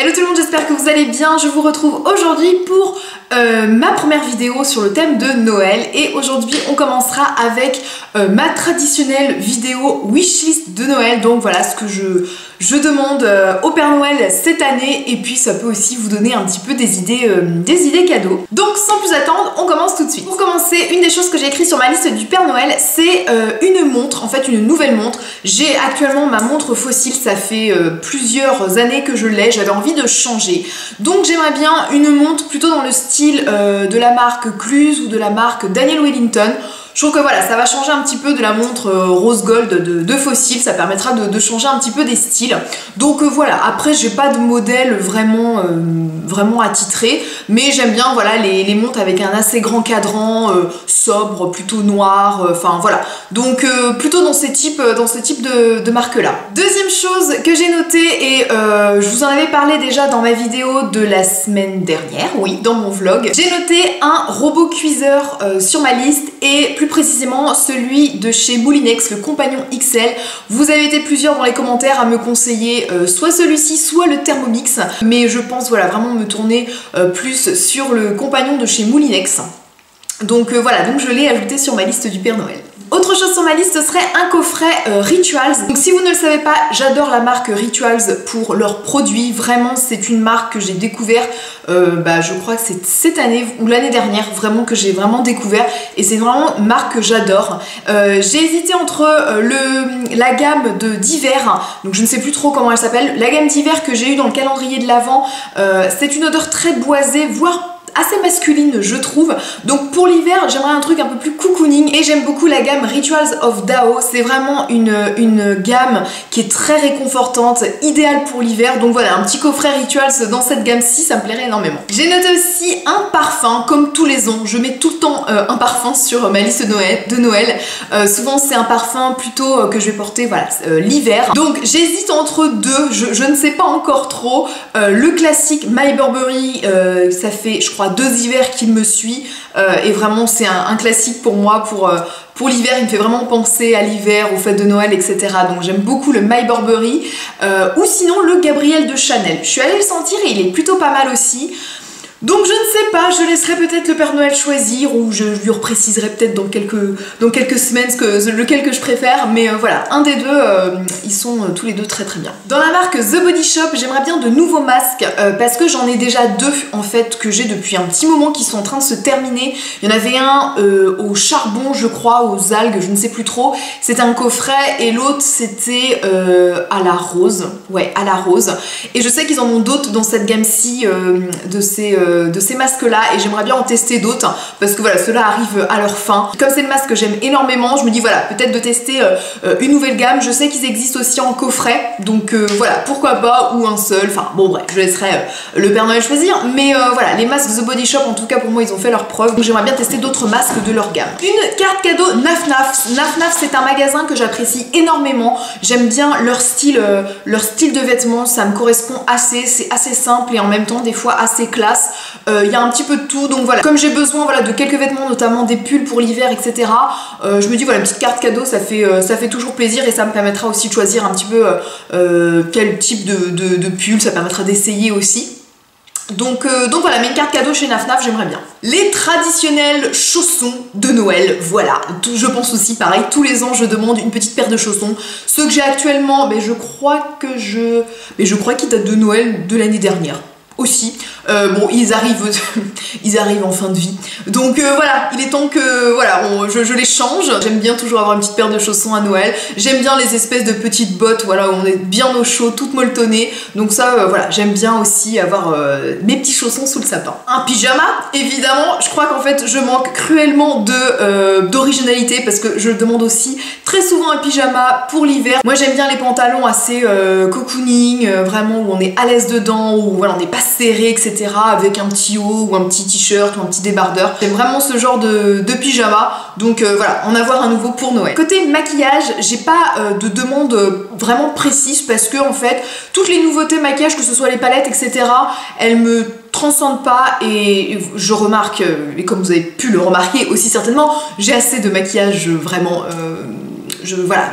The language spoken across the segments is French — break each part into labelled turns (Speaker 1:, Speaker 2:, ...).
Speaker 1: Hello tout le monde, j'espère que vous allez bien. Je vous retrouve aujourd'hui pour ma première vidéo sur le thème de Noël. Et aujourd'hui on commencera avec ma traditionnelle vidéo wishlist de Noël. Donc voilà ce que je demande au Père Noël cette année. Et puis ça peut aussi vous donner un petit peu des idées cadeaux. Donc sans plus attendre, on commence tout de suite. Pour commencer, une des choses que j'ai écrit sur ma liste du Père Noël, c'est une montre, en fait une nouvelle montre. J'ai actuellement ma montre fossile, ça fait plusieurs années que je l'ai, j'avais envie de changer. Donc j'aimerais bien une montre plutôt dans le style de la marque Cluse ou de la marque Daniel Wellington. Je trouve que voilà, ça va changer un petit peu de la montre rose gold de Fossil, ça permettra de changer un petit peu des styles. Donc voilà, après j'ai pas de modèle vraiment attitré, mais j'aime bien voilà les montres avec un assez grand cadran, sobre, plutôt noir, enfin voilà. Donc plutôt dans ce type de marque là. Deuxième chose que j'ai notée, et je vous en avais parlé déjà dans ma vidéo de la semaine dernière, oui, dans mon vlog, j'ai noté un robot cuiseur sur ma liste, et plus précisément celui de chez Moulinex, le Compagnon XL. Vous avez été plusieurs dans les commentaires à me conseiller soit celui-ci, soit le Thermomix, mais je pense voilà vraiment me tourner plus sur le Compagnon de chez Moulinex. Donc voilà, donc je l'ai ajouté sur ma liste du Père Noël. Autre chose sur ma liste, ce serait un coffret Rituals. Donc si vous ne le savez pas, j'adore la marque Rituals pour leurs produits. Vraiment, c'est une marque que j'ai découvert, je crois que c'est cette année ou l'année dernière, vraiment que j'ai vraiment découvert. Et c'est vraiment une marque que j'adore. J'ai hésité entre la gamme d'hiver, donc je ne sais plus trop comment elle s'appelle. La gamme d'hiver que j'ai eue dans le calendrier de l'Avent, c'est une odeur très boisée, voire assez masculine je trouve. Donc pour l'hiver j'aimerais un truc un peu plus cocooning, et j'aime beaucoup la gamme Rituals of Dao. C'est vraiment une gamme qui est très réconfortante, idéale pour l'hiver. Donc voilà, un petit coffret Rituals dans cette gamme-ci, ça me plairait énormément. J'ai noté aussi un parfum, comme tous les ans, je mets tout le temps un parfum sur ma liste de Noël. Souvent c'est un parfum plutôt que je vais porter voilà l'hiver. Donc j'hésite entre deux, je ne sais pas encore trop. Le classique My Burberry, ça fait je crois 2 hivers qu'il me suit, et vraiment c'est un classique pour moi pour l'hiver. Il me fait vraiment penser à l'hiver, aux fêtes de Noël, etc. Donc j'aime beaucoup le My Burberry, ou sinon le Gabriel de Chanel. Je suis allée le sentir et il est plutôt pas mal aussi. Donc je ne sais pas, je laisserai peut-être le Père Noël choisir, ou je lui repréciserai peut-être dans quelques semaines lequel que je préfère, mais voilà, un des deux, ils sont tous les deux très très bien. Dans la marque The Body Shop, j'aimerais bien de nouveaux masques, parce que j'en ai déjà deux en fait que j'ai depuis un petit moment qui sont en train de se terminer. Il y en avait un au charbon je crois, aux algues, je ne sais plus trop, c'était un coffret, et l'autre c'était à la rose, ouais à la rose, et je sais qu'ils en ont d'autres dans cette gamme-ci de ces masques là, et j'aimerais bien en tester d'autres parce que voilà, ceux-là arrivent à leur fin. Comme c'est le masque que j'aime énormément, je me dis voilà, peut-être de tester une nouvelle gamme. Je sais qu'ils existent aussi en coffret, donc voilà, pourquoi pas, ou un seul, enfin bon bref, je laisserai le Père Noël choisir, mais voilà, les masques The Body Shop en tout cas pour moi ils ont fait leur preuve, donc j'aimerais bien tester d'autres masques de leur gamme. Une carte cadeau Naf Naf. Naf Naf, c'est un magasin que j'apprécie énormément, j'aime bien leur style de vêtements, ça me correspond assez, c'est assez simple et en même temps des fois assez classe. Il y a un petit peu de tout, donc voilà, comme j'ai besoin voilà de quelques vêtements, notamment des pulls pour l'hiver, etc. Je me dis voilà, une petite carte cadeau, ça fait toujours plaisir, et ça me permettra aussi de choisir un petit peu quel type de pull, ça permettra d'essayer aussi. Donc voilà, mais une carte cadeau chez Naf Naf, j'aimerais bien. Les traditionnels chaussons de Noël, voilà, je pense aussi pareil, tous les ans je demande une petite paire de chaussons. Ceux que j'ai actuellement, je crois qu'ils datent de Noël de l'année dernière aussi. Bon, ils arrivent en fin de vie, donc voilà, il est temps que voilà, je les change. J'aime bien toujours avoir une petite paire de chaussons à Noël, j'aime bien les espèces de petites bottes, voilà, où on est bien au chaud, toutes molletonnées, donc ça voilà, j'aime bien aussi avoir mes petits chaussons sous le sapin. Un pyjama, évidemment, je crois qu'en fait je manque cruellement d'originalité, parce que je demande aussi très souvent un pyjama pour l'hiver. Moi j'aime bien les pantalons assez cocooning, vraiment où on est à l'aise dedans, où voilà, on n'est pas serré, etc., avec un petit haut ou un petit t-shirt ou un petit débardeur. J'aime vraiment ce genre de pyjama, donc voilà, en avoir un nouveau pour Noël. Côté maquillage, j'ai pas de demande vraiment précise, parce que en fait toutes les nouveautés maquillage, que ce soit les palettes, etc., elles me transcendent pas, et je remarque, et comme vous avez pu le remarquer aussi certainement, j'ai assez de maquillage vraiment voilà,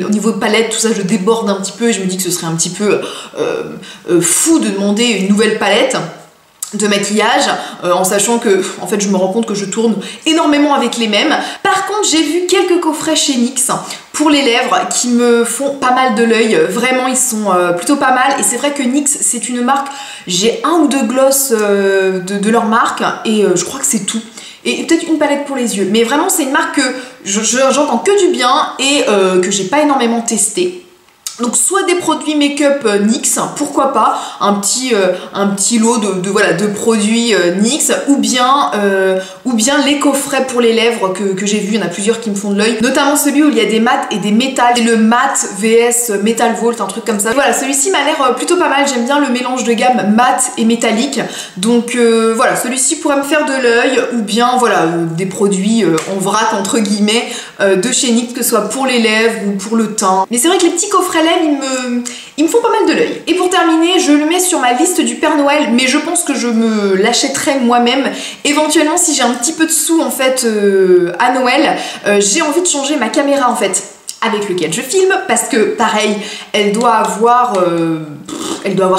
Speaker 1: au niveau palette, tout ça, je déborde un petit peu et je me dis que ce serait un petit peu fou de demander une nouvelle palette de maquillage, en sachant que en fait je me rends compte que je tourne énormément avec les mêmes. Par contre j'ai vu quelques coffrets chez NYX pour les lèvres qui me font pas mal de l'œil, vraiment ils sont plutôt pas mal, et c'est vrai que NYX c'est une marque, j'ai un ou deux gloss de leur marque et je crois que c'est tout. Et peut-être une palette pour les yeux, mais vraiment c'est une marque que j'entends que du bien et que j'ai pas énormément testé. Donc soit des produits make-up NYX, pourquoi pas, un petit lot de produits NYX, ou bien les coffrets pour les lèvres que j'ai vu, il y en a plusieurs qui me font de l'œil, notamment celui où il y a des mats et des métals, c'est le mat vs Metal Vault, un truc comme ça. Voilà, celui-ci m'a l'air plutôt pas mal, j'aime bien le mélange de gamme mat et métallique, donc voilà, celui-ci pourrait me faire de l'œil, ou bien voilà, des produits en vrac entre guillemets de chez NYX, que ce soit pour les lèvres ou pour le teint. Mais c'est vrai que les petits coffrets ils me font pas mal de l'œil. Et pour terminer, je le mets sur ma liste du Père Noël, mais je pense que je me l'achèterai moi-même. Éventuellement, si j'ai un petit peu de sous en fait à Noël, j'ai envie de changer ma caméra en fait avec lequel je filme, parce que pareil, elle doit avoir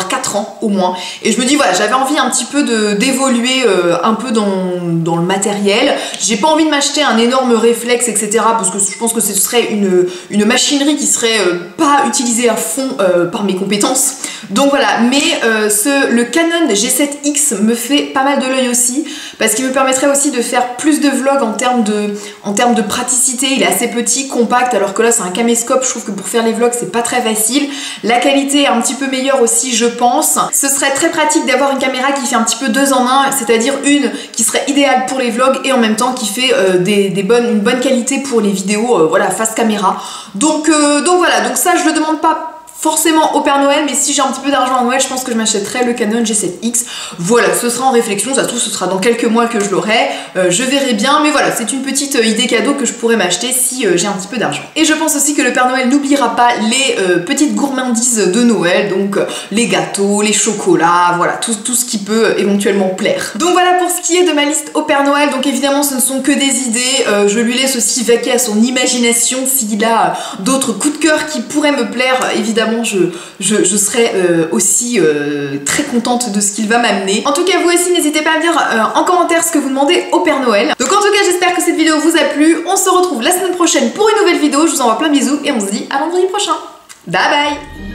Speaker 1: 4 ans au moins, et je me dis voilà, j'avais envie un petit peu d'évoluer un peu dans le matériel. J'ai pas envie de m'acheter un énorme réflexe etc, parce que je pense que ce serait une machinerie qui serait pas utilisée à fond par mes compétences, donc voilà. Mais le Canon G7X me fait pas mal de l'œil aussi, parce qu'il me permettrait aussi de faire plus de vlogs en termes de praticité. Il est assez petit, compact, alors que là c'est un caméscope, je trouve que pour faire les vlogs c'est pas très facile. La qualité est un petit peu meilleure aussi je pense. Ce serait très pratique d'avoir une caméra qui fait un petit peu 2 en 1, c'est-à-dire une qui serait idéale pour les vlogs et en même temps qui fait une bonne qualité pour les vidéos voilà, face caméra. Donc voilà, donc ça je le demande pas forcément au Père Noël, mais si j'ai un petit peu d'argent à Noël, je pense que je m'achèterai le Canon G7X. Voilà, ce sera en réflexion, ça se trouve ce sera dans quelques mois que je l'aurai, je verrai bien, mais voilà, c'est une petite idée cadeau que je pourrais m'acheter si j'ai un petit peu d'argent. Et je pense aussi que le Père Noël n'oubliera pas les petites gourmandises de Noël, donc les gâteaux, les chocolats, voilà, tout ce qui peut éventuellement plaire. Donc voilà pour ce qui est de ma liste au Père Noël, donc évidemment ce ne sont que des idées, je lui laisse aussi vaquer à son imagination s'il a d'autres coups de cœur qui pourraient me plaire, évidemment. Je serai aussi très contente de ce qu'il va m'amener. En tout cas, vous aussi, n'hésitez pas à me dire en commentaire ce que vous demandez au Père Noël. Donc en tout cas, j'espère que cette vidéo vous a plu. On se retrouve la semaine prochaine pour une nouvelle vidéo. Je vous envoie plein de bisous et on se dit à vendredi prochain. Bye bye!